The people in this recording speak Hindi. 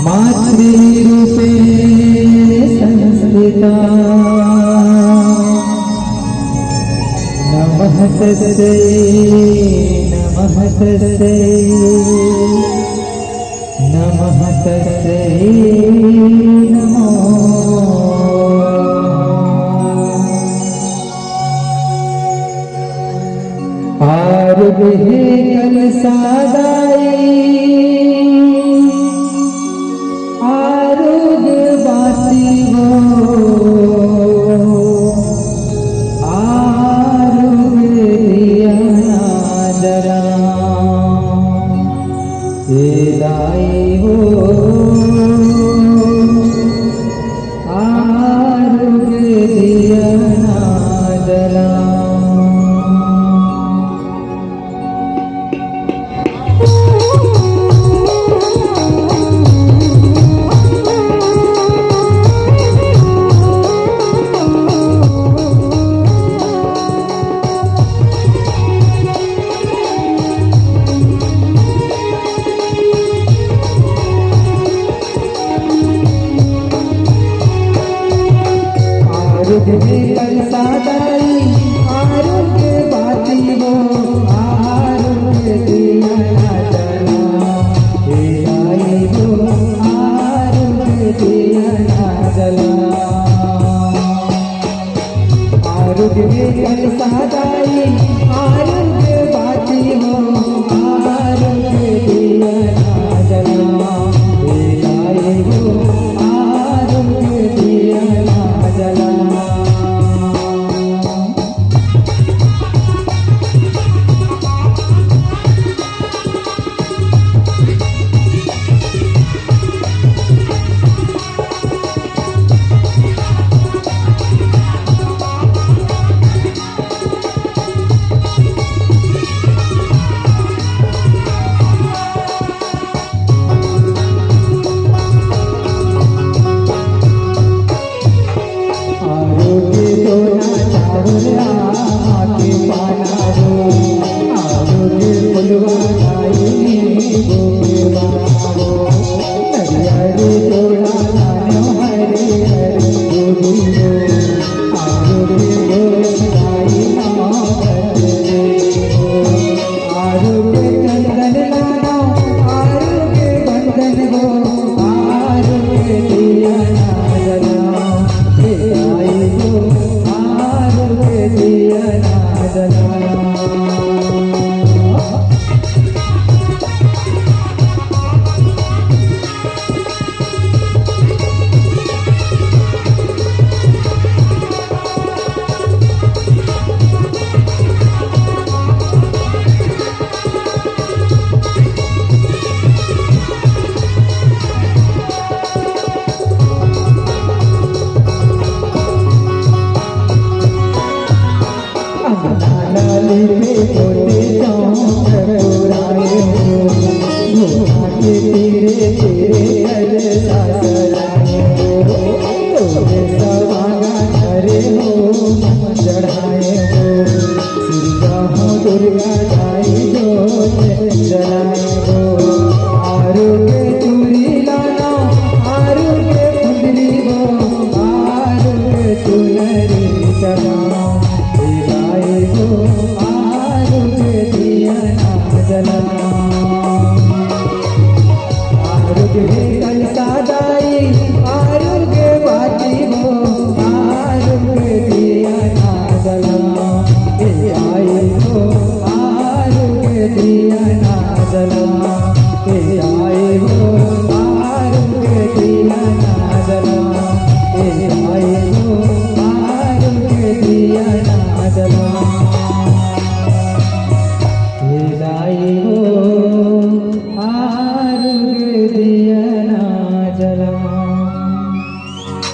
मातृरूपे संस्थिता नमः तस्यै नमः तस्यै नमः तस्यै नमो आरुहे कलसादाई आरुग बाती वो आरुग दिया नादरा दाई वो आरुग दिया नादरा कलसादाई आरुग बाती वो आरुग दिया नादरा दाई वो आरुग दिया नादरा आरुग कलसादाई आरुग बाती वो आरुग दिया नादरा दाई वो आरुग दिया नादरा दुर्गा दाई जो जलाए हो आरुगे चूड़ी लाना आरुगे फुंदरी हो आरुगे चुनरी चला दाई हो आरुगे दिया ना जला